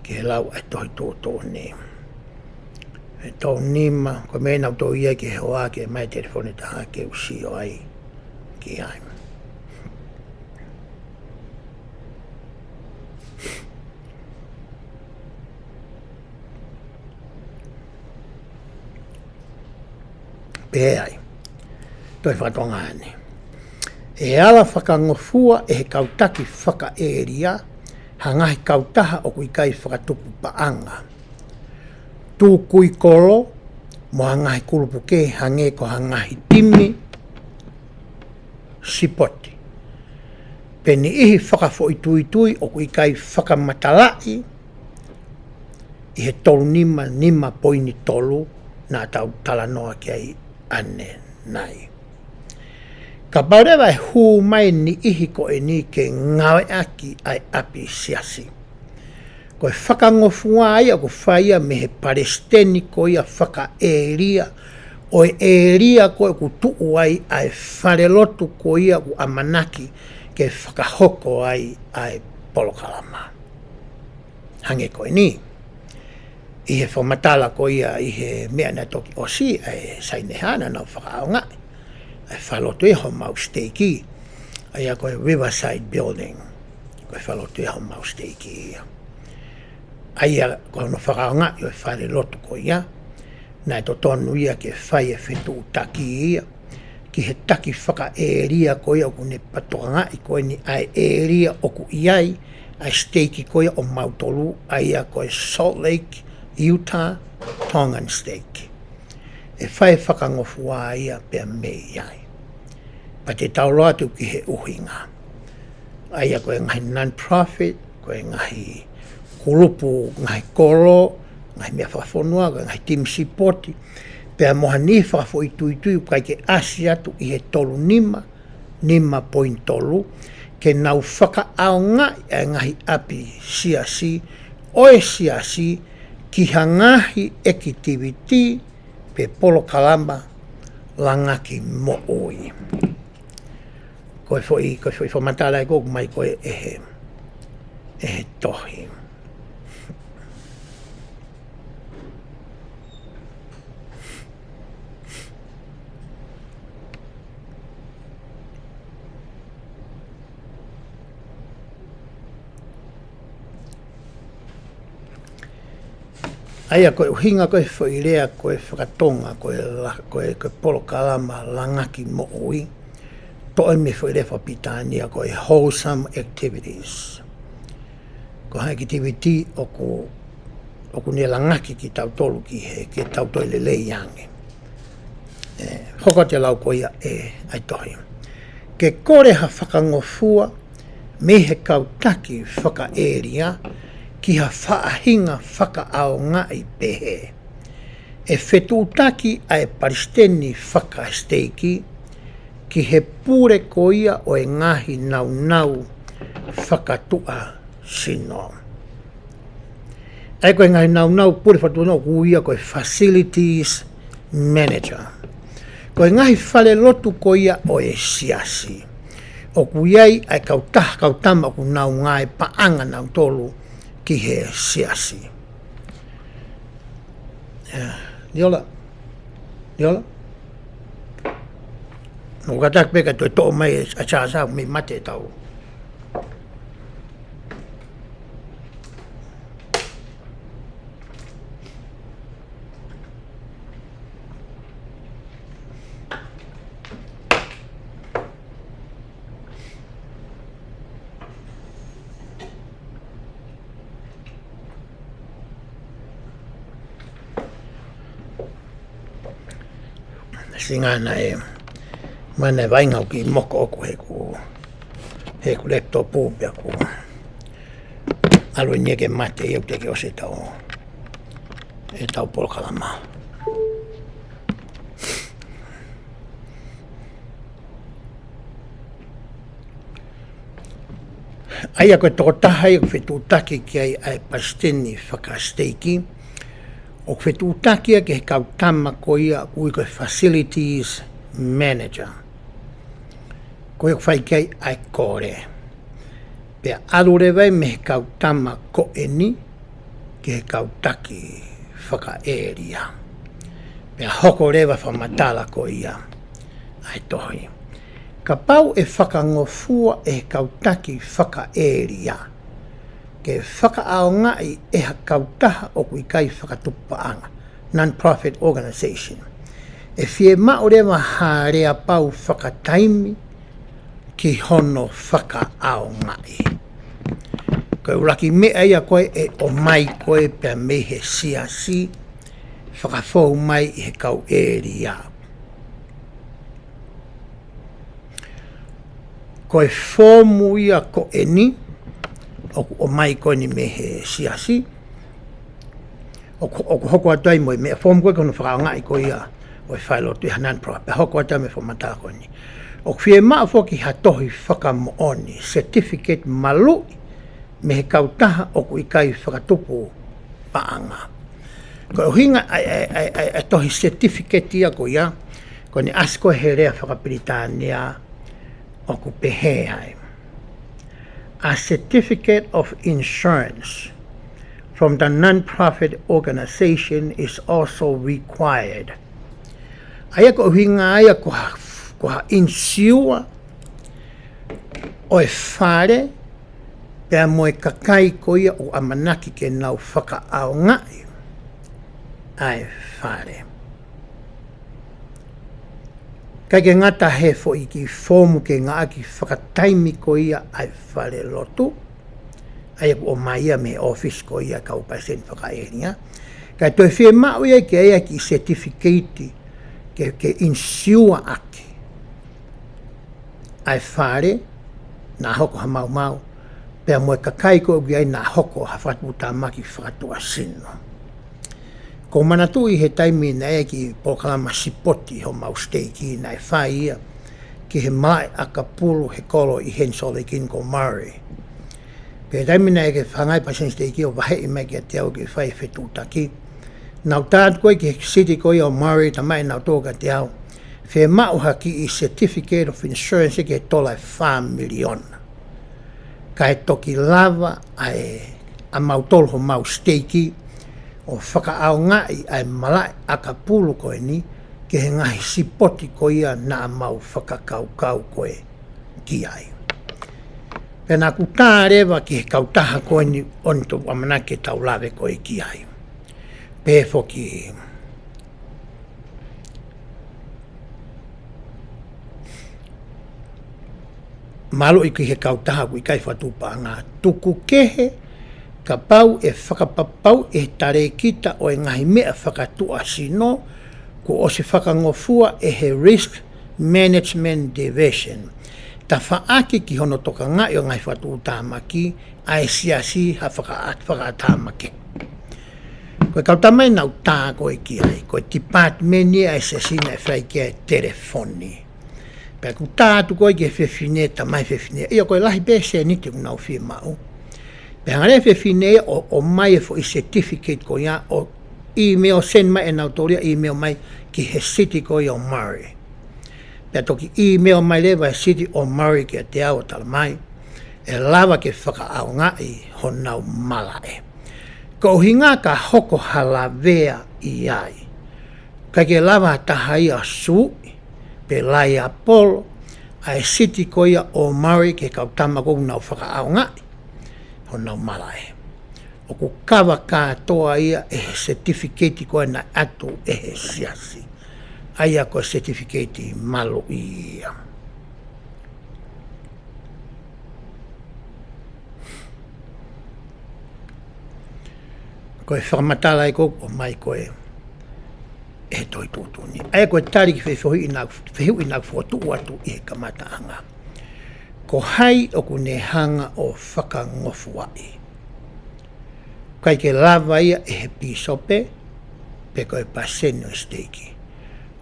S1: Ki he lau e tohi tūtōni. E tau nima, ko me nau tō ia ki he hoa ki e mai telefone taha ke usio ai ki ai. peai. Toi whatonga ane. E ala whakangofua e he kautaki whakaeria, hangahi kautaha o kui kai whakatupu paanga. Tū kui kolo, mo hangahi kulupuke hange ko hangahi timi, sipoti. Peni ihi whakafo itui o kui kai whakamatalai, i he tolu nima poini tolu, nā tau talanoa ki ai ane nai. Ka paurewa e hū mai ni ihi ko e ni ke ngawe aki ai api siasi. Ko e whakangofua ai ako whaia me he Palestini ko ia whakaeria, o e eria ko e ku tuu ai ai wharelotu ko ia ku amanaki ke whakahoko ai polokalama. Hange ko e ni. I he whamatala ko ia i he mea na toki osi ai sainehana na whakaongai. Ai whalotu e ho mau steiki. Ai a koe Riverside Building. Koe whalotu e ho mau steiki ia. Ai a koe no whakaonga i o whare lotu ko ia. Nai to tonu ia ke whai e whetu taki ia. Ki he taki whakaeria ko ia ku ne patoanga i koe ni ai eria oku iai. Ai steiki ko ia o mautolu. Ai a koe Salt Lake, Utah, Tongan steiki. E whai whakangofua ia pia mei iai. Pa te taulo atu ki he uhinga. Ai a koe ngahi non-profit, koe ngahi kulupu, ngahi koro, ngahi mea whawhonua, ngahi team sipoti. Pea moha ni whawho i tui kai ke asi atu i he tolu nima point tolu, ke nau whakaaonga e ngahi api siasi, oe siasi, ki hangahi activity, pe polo kalama langaki mo oi. Koe foi whamatala e koku mai koe e he tohi. Aia koe uhinga koe whairea koe whakatonga koe polo kalama langaki mo oi. Toi me whairea whapitania koe wholesome activities. Ko hai activity oku ne langaki ki tau tolu ki he ke tau toi lele iange. Hoko te lau koia ai tohi. Ke kore ha whakangofua me he kautaki whakaeria ki ha whaahinga whakaao ngai pehe. E whetutaki ai Palestini whakasteiki ki he pure ko ia o e ngahi nau whakatua sino. Ai koe ngahi nau pure whatua no ku ia koe facilities manager. Koe ngahi whale lotu ko ia o e siasi. O ku iai ai kautama ku nau ngai paanga nau tolu ki he siasi. Diola. No katak peka toi to mai a chasa me mate tau. Singana mana vainga ki moko ko he ku laptop pia ku alo nieke mate eu te ke o se tau e tau polo kalama. Ai koe toko taha e whetutaki ki ai Palestini whakasteiki. O whetutaki ke he kautama ko ia ui koe facilities manager. Koe whai kei ai kore. Pea arurewai me he kautama ko eni ke he kautaki whakaeria. Pea hoko rewa whamatala ko ia ai tohi. Ka pau e whakangofua e he kautaki whakaeria. Ke whakaao ngai e ha kautaha o kui kai whakatupaanga, non-profit organisation. e fie ma o rewa harea pau whakataimi ki hono whaka ao ngai. Koe uraki mea ia koe e o mai koe pia me he siasi, whakafou mai i he kau eri au. Koe fōmu ia ko eni, o mai koe ni me he siasi, o hoko atai mo i mea fōmu koe kono whakao ngai koe ia, o i whailotu i hanan proa, pe hoko atai me whamata koe ni. O whie maa whoki hatohi whakamooni, certificate malu, me he kautaha o kui kai whakatupu paanga. Ko o hinga ai tohi certificate ia ko ia, ko ni asko he rea whakapiritānia o ku pehe ai. A certificate of insurance from the non-profit organization is also required. Aia ko hinga aia ko ha insure o e whare pia moe kakai koia o amanaki ke nau whaka ao ngai ai whare. Kai ke ngata he fo i ki fōmu ke ngā ki whakataimi koia ai whare lotu, ai o maia me office koia kau pasen whakaeringa. Kai toi whie mau ia ke aia ki certificate ke insure aki. Ai whare, nā hoko ha mau mau, pia moe kakai ko ugi ai nā hoko ha whatu maki whakatua sino. Ko manatu i he taimi na e ki pokalama sipoti ho mau steiki na e whai ia ki he mai akapulu he kolo i hensole kin ko Murray. Pe taimi na e ke whangai pasen steiki o wahe i mai ki a te au ki whai whetu taki. Nau tātu koe ki he city koe o Murray ta mai nau tōka te au. Whe mauha ki i certificate of insurance ke tola 5 million. Ka e toki lava a mau tolo ho mau steiki o whakaao ngai ai malai akapulu koe ni ke he ngahi sipoti ko ia na mau whakakau koe ki ai. Pena ku tā rewa ki he kautaha koe ni onto amanake tau lawe koe ki ai. Pēfo ki malo i ki he kautaha ku i kai whatupa ngā tuku kehe ka pau e whakapapau e tare kita o e ngahi mea whakatua sino ko o se whakangofua e he risk management division. Ta whaake ki hono toka ngai o ngai whatu tāmaki a e siasi ha whakatamake. Koe kautamai nau tā koe ki ai, koe departmeni a e siasina e whai kia e telefoni. Pea ku tātu koe ki e whewhine ta mai whewhine. Ia koe lahi bese ni te unau whi mau. Pea ngare whewhine o mai e fo i certificate ko ia o email send mai e nau toria email mai ki he city ko ia o Murray. Pea toki email mai lewa e city o Murray ki a te au tala mai e lava ke whakaao ngai ho nau malae. Ko hinga ka hoko halavea i ai. Ka ke lava tahai a sui pe lai a polo a e city ko ia o Murray ke kautama kou nau whakaao ngai ho nau malae. O ku kawa katoa ia e he certificate koe na atu e he siasi. Aia koe certificate malo ia. Koe whakamatala e kou o mai koe e toi tūtuni. Aia koe tari ki whehiu i nāku whotu atu i he kamataanga. Ko hai o ku nehanga o whakangofu ai. Kai ke lava ia e he pisope, pe koe paseno steiki.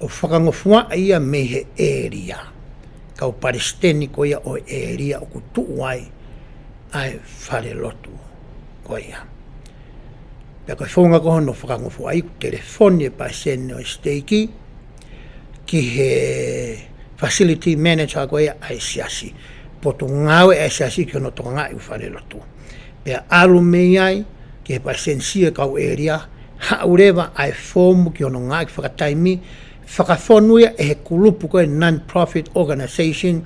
S1: O whakangofua ia me he area. Kau paresteni ko ia o area o ku tuuai ai whare lotu ko ia. Pe koe whonga koho no whakangofua ai ku telefoni e paseno steiki ki he facility manager ko ia ai siasi. Poto ngāwe ai siasi ki ono toka ngai u whare lotu. Pe alu mei ai ki he pasensia kau area, haurewa ai fōmu ki ono ngā ki whakataimi, whakawhonuia e he kulupu koe non-profit organisation,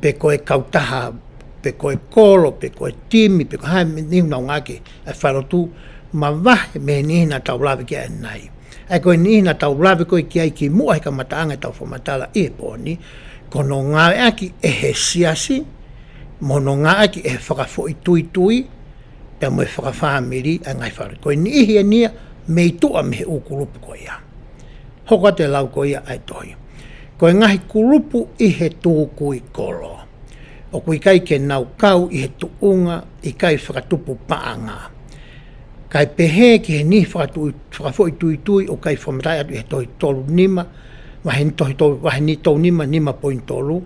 S1: pe koe kautaha, pe koe kolo, pe koe timi, pe koe hae nihu nau ngā ki ai wharotu, ma wahe me nihina tau lawe ki ai nai. Ai koe ni na tau lawe koe ki ai ki mua hika mataanga tau whamatala e pōni, kono ngā aki e he siasi, mono ngā aki e whakafo i tui, pia mo e whakawhamiri a ngai whare. Koe ni ihi nia, mei tua me he ukurupu koe ia. Hoka te lau koe ia ai tohi. Koe ngahi kurupu i he tūku i kolo. O kui kai ke nau kau i he tuunga i kai whakatupu paanga. Kai pehe ki he ni whakafo i tui o kai whamatai atu i he tohi tolu nima, wahe ni tolu nima poin tolu.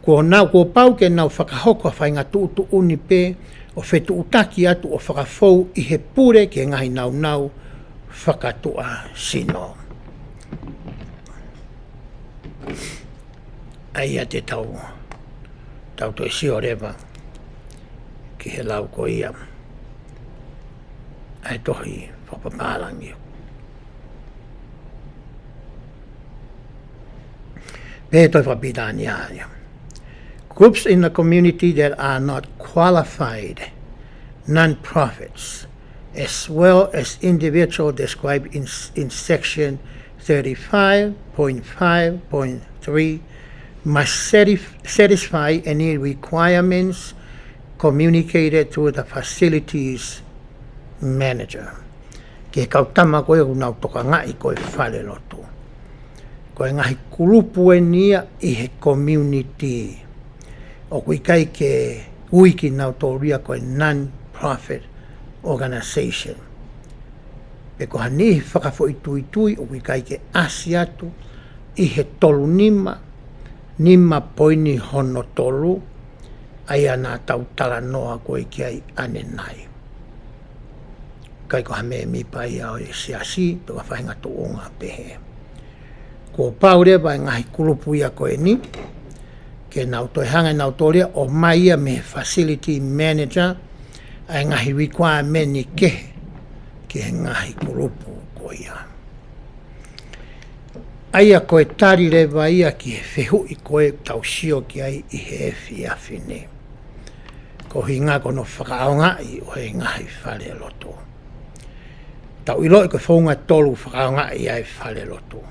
S1: Ko pau ke nau whakahoko whai ngā tu uni pe, o whetu utaki atu o whakafou i he pure ke ngahi nau whakatua sino. Aia te tau to e sio rewa ki he lau ko ia. Ai tohi whapapālangi. Pē toi whapitani aia. Groups in the community that are not qualified non-profits, as well as individuals described in section 35.5.3 must satisfy any requirements communicated to the facilities manager. Ke kautama koe unau toka ngai koe whale lotu. Koe ngahi kurupu e nia i he community. O kui kai ke uiki nau tōria koe non-profit organization. Pe koha ni whakafo i tui o kui kai ke asi atu i he tolu nima poini hono tolu, ai ana tau tala noa koe ki ai ane nai. Kai koha me mi pai au e siasi, pe wa whahinga tu onga pehe. Ko paure vai ngahi kurupu ia koe ni, ke nau toi hanga nau toria o mai ia me facility manager, ai ngahi requirement ni ke ngahi kurupu koe ia. Aia koe tari rewa ia ki he whehu i koe tau sio ki ai i he whiawhi ne. Ko hi ngā kono whakaongai o he ngahi whare loto. Tau ilo i koe whaunga tolu whakaongai ai whare loto.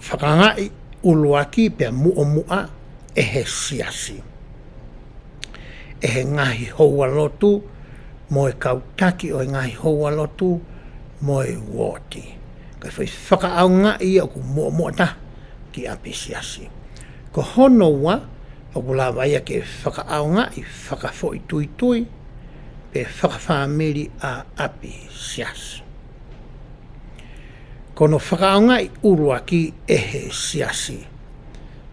S1: Whakaongai uluaki pia mua e he siasi. E he ngahi houa lotu mo e kautaki o he ngahi houa lotu mo e woti. Kai whai whakaonga ia o ku mua ta ki api siasi. Ko hono wa o ku lawa ia ke whakaonga i whakafo i tui pe whakawhamiri a api siasi. Kono whakaonga i uruaki e he siasi.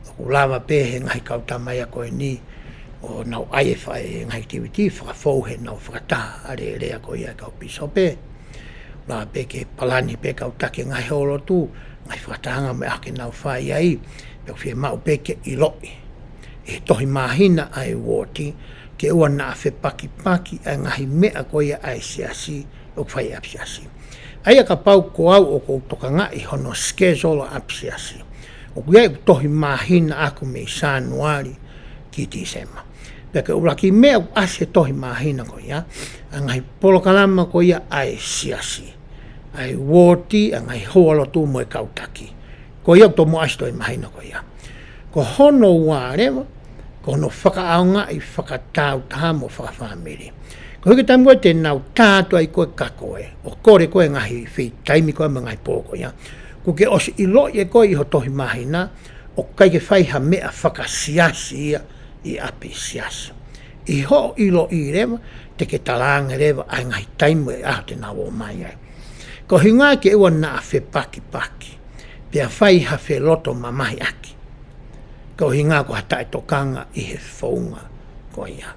S1: O ku lawa pe he ngahi kautamaya koe ni o nau aie whae ngahi tiviti whakafou he nau whakataha are rea koe ia kau pisope. La pe ke palani pe kau take ngai holo tu ngai whakatanga me ake nau whai ai pe whia mau pe ke iloi e tohi mahina ai woti ke ua na awhe paki ai ngahi mea koia ai siasi o whai apsiasi. Aia ka pau ko au o kou toka ngai hono schedule apsiasi o kuia i tohi mahina aku me Sanuari ki Disema. Peke uraki mea ase tohi mahina koia, a ngai polokalama koia ai siasi. Ai woti, a ngai hoalo tu mo e kautaki. Koia to mo ase tohi mahina koia. Ko hono wārewa, ko hono whakaaonga i whakatau taha mo whakawhamiri. Ko hiki tamu koe te nau tātua i koe kakoe, o kore koe ngahi whi taimi koe ma ngai pō koia. Ko ke osi ilo i e koe i ho tohi mahina, o kai ke whaiha mea whakasiasi ia, i api siasa. I ho ilo i rewa, te ke talanga rewa, ai ngai taimu e aho te nao o mai ai. Ko hinga ke ua na awhe paki, pia whai hawhe loto mamahi aki. Ko hinga ko hata e tokanga i he whaunga ko ia.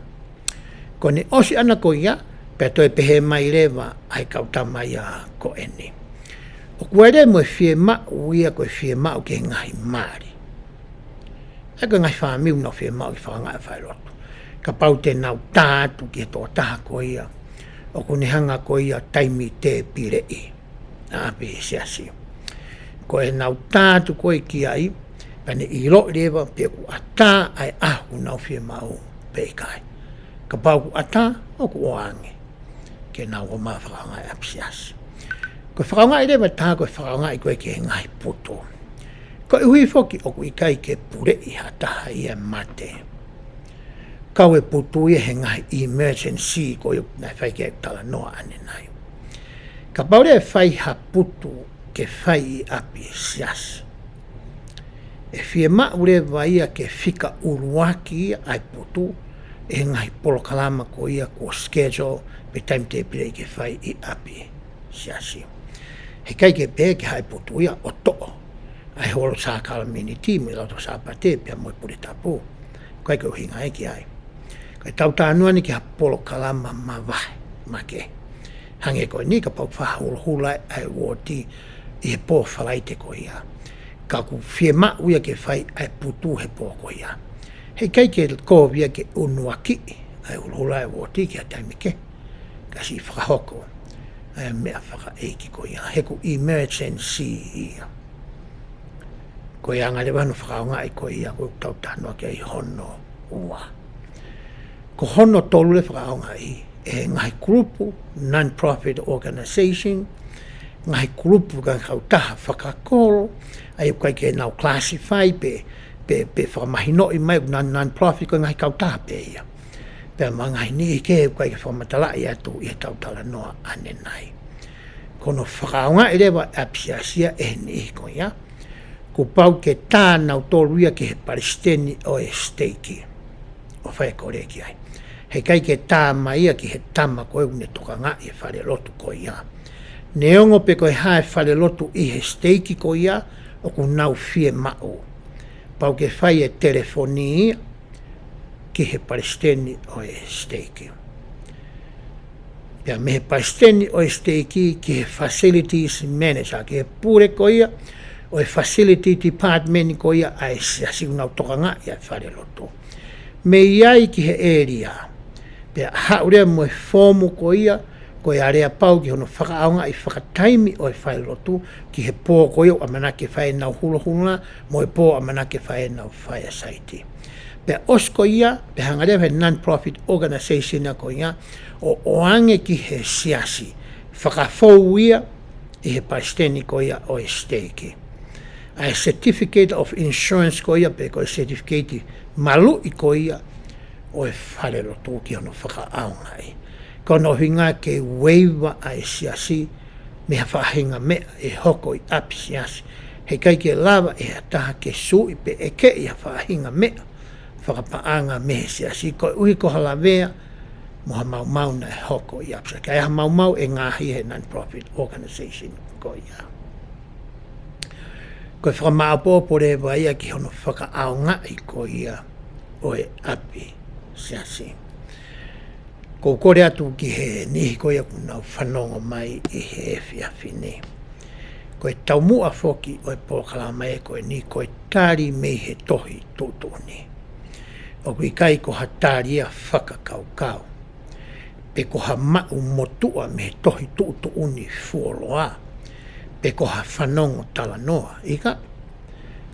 S1: Ko ne osi ana ko ia, pia toi pehe mai rewa, ai kautama ia ko eni. O kuere mo e whie mau ia ko e whie mau ke ngahi maari. Eka ngai whaamiu no whie mau i whanga e whai loto. Ka pau te nau tātu ki tō taha ko ia, o kone hanga ko ia taimi te pirei, a api siasi. Ko e nau tātu ko i ki ai, pane i roi rewa pia ku ata ai ahu nau whie mau peikai. Ka pau ku ata o ku oange, ke nau o mawhakanga e api siasi. Ko whakaunga i rewa tā koe whakaunga i koe ke ngai puto. Ko i hui whoki o kui kai ke pure i hataha ia mate. Kau e putu ia he ngai emergency ko i nai whai ke tala noa ane nai. Ka paure e whai ha putu ke whai i api siasi. E fie maure waia ke whika uruaki ai putu e ngai polo kalama ko ia ko schedule pe timetable ke whai i api siasi. He kai ke pē ke hai putu ia o to'o. Ai holo sā kala mini timi lauto sā pate pia moi pure tapu. Kai ke uhinga e ki ai. Kai tau tānua ni ki ha polo kalama ma wahe, ma ke. Hange koe ni ka pau whaha hula ai woti i he pō whalaite ko ia. Ka ku fie ma uia ke whai ai putu he pō ko ia. Hei kai ke kōwia ke unuaki ai hula ai woti ki a taimi ke. Ka si whakahoko. Ai mea whaka eiki ko ia. He ku emergency ia. Ko ia ngare wanu whakaonga i ko ia ko tau tānua ke i hono ua. Ko hono tolu le whakaonga i e ngai kurupu, non-profit organisation, ngai kurupu ka kautaha whakakoro, ai kai ke nau classify pe whakamahino i mai non-profit ko ngai kautaha pe ia. Pe mangai ni ke kai ke whamatala i atu i tau tala noa ane nai. Kono whakaonga i rewa apsiasia e ni ko ia. Ko pau ke tā nau tōruia ke he Palestini o e steiki. O whae kore ki ai. He kai ke tā maia ki he tama koe une toka ngā i whare lotu ko ia. Ne ongo pe koe hae whare lotu i he steiki ko ia o ku nau fie mao. Pau ke whai e telefoni ki he Palestini o e steiki. Pia me he Palestini o e steiki ki he facilities manager ki he pure ko ia o e facility department ko ia ai si unau toka ngā i a whare lotu. Me iai ki he area. Pea haure mo e fomu ko ia, ko e area pau ki hono whakaaonga i whakataimi o e whare lotu, ki he pō ko ia a manake whae nau hula hula, mo e pō a manake whae nau whae saiti. Pea osko ia, pe hangarea he non-profit organisation ko ia, o oange ki he siasi, whakafou ia, i he Palestini ko ia o e steiki. Ai certificate of insurance ko ia pe ko certificate malu i ko ia o e whare lotu ki ono whakaaonga i. Ko no hinga ke waiva ai siasi me ha whahinga mea e hoko i api siasi. He kai ke lava e ataha ke su i pe eke i ha whahinga mea whakapaanga me siasi. Ko uhi ko halawea mo ha mau na e hoko i api siasi. Kai ha mau e ngahi he non-profit organisation ko ia. Ko whakamaapo pore waia ki hono whakaaonga i ko ia o e api siasi. Ko kore atu ki he nihi ko ia kunau whanongo mai i he whiawhine. Ko e taumua whoki o e pōkala mai ko e ni ko e tāri mei he tohi tūtuni. O kui kai ko ha tāria whakakaukau. Pe ko ha mau motua me he tohi tūtuni fuoloa. Pe ko ha whanongo tala noa, ika?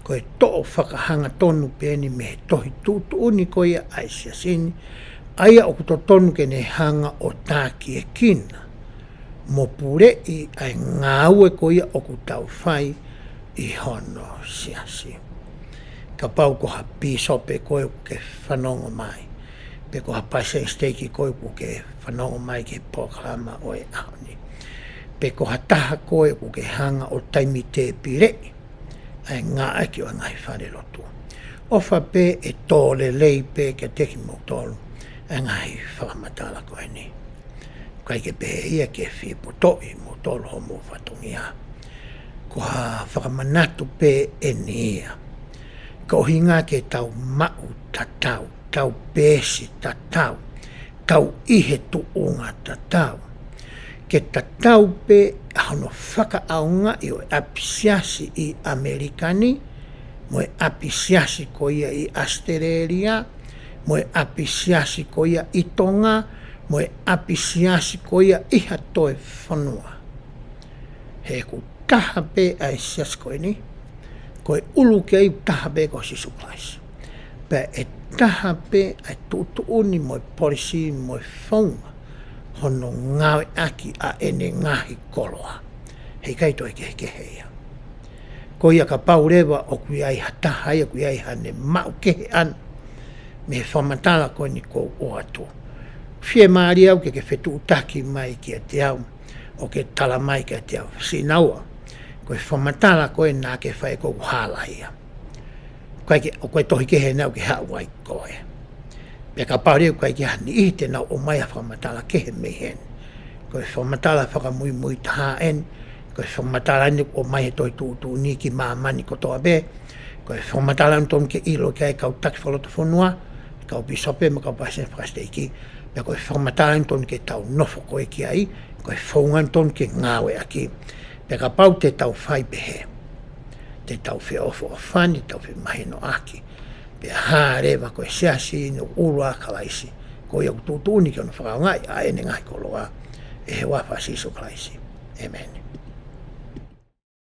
S1: Ko e to'o whakahanga tonu pēni me he tohi tūtu uni ko ia aisia sini, aia o kuto tonu ke ne hanga o tāki e kina, mo pure i ai ngāue ko ia o kutau whai i hono siasi. Ka pau ko ha piso pe koe ke whanongo mai, pe ko ha paiseng steiki koe ke whanongo mai ke pōkalama o e ahoni. Pe ko hataha koe ku ke hanga o taimi te pire, ai ngā aki o ngai whare lotu. Ofa pe e tōle lei pe ke teki mo tōlu, ai ngai whakamatala koe ni. Kai ke pe ia ke whi potoi mo tōlu ho mo whatongia. Ko ha whakamanatu pe e ni ia. Ko hinga ke tau mau tatau, tau pēsi tatau, tau ihe tu unga tatau. Ke tatau pe hono whakaaonga i o apisiasi i Amerikani, mo e apisiasi ko ia i Australia, mo e apisiasi ko ia i Tonga, mo e apisiasi ko ia i hatoe whanua. He ku taha pe ai sias koe ni, ko e ulu ke i taha pe ko si supplies. Pe e taha pe ai tutuuni mo e policy mo e whaunga, hono ngāwe aki a ene ngahi koloa. hei kai toi ke heia. Ko ia ka pau lewa o kui ai hataha ia kui ai hane mau kehe an. Me whamatala koe ni ko o atu. Fie maari au ke whetu utaki mai ki a te au. O ke tala mai ki a te au. Sinaua. Koe whamatala koe nā ke whae ko uhala ia. O koe tohi kehe nau ke hawai koe. Pea ka pau leo koe ki hani ihi te nau o mai a whamatala kehe mei hen. Koe whamatala whakamui mui taha en. Koe whamatala ni o mai he toi tūtū ni ki māmani ko toa be. Koe whamatala ni tonu ke ilo ke ai kau taki whalota whanua. Kau bisope ma kau pasen whakasteiki. Pea koe whamatala ni tonu ke tau nofo koe ki ai. Koe whaunga ni tonu ke ngāwe aki. Pea ka pau te tau whai behe. Te tau whi ofo o whani, tau whi mahino aki. Pea hārewa koe seasi no urua kalaisi. Koe au tūtū ni ke ono whakaungai a ene ngai koloa. E he wafa siso kalaisi. Amen.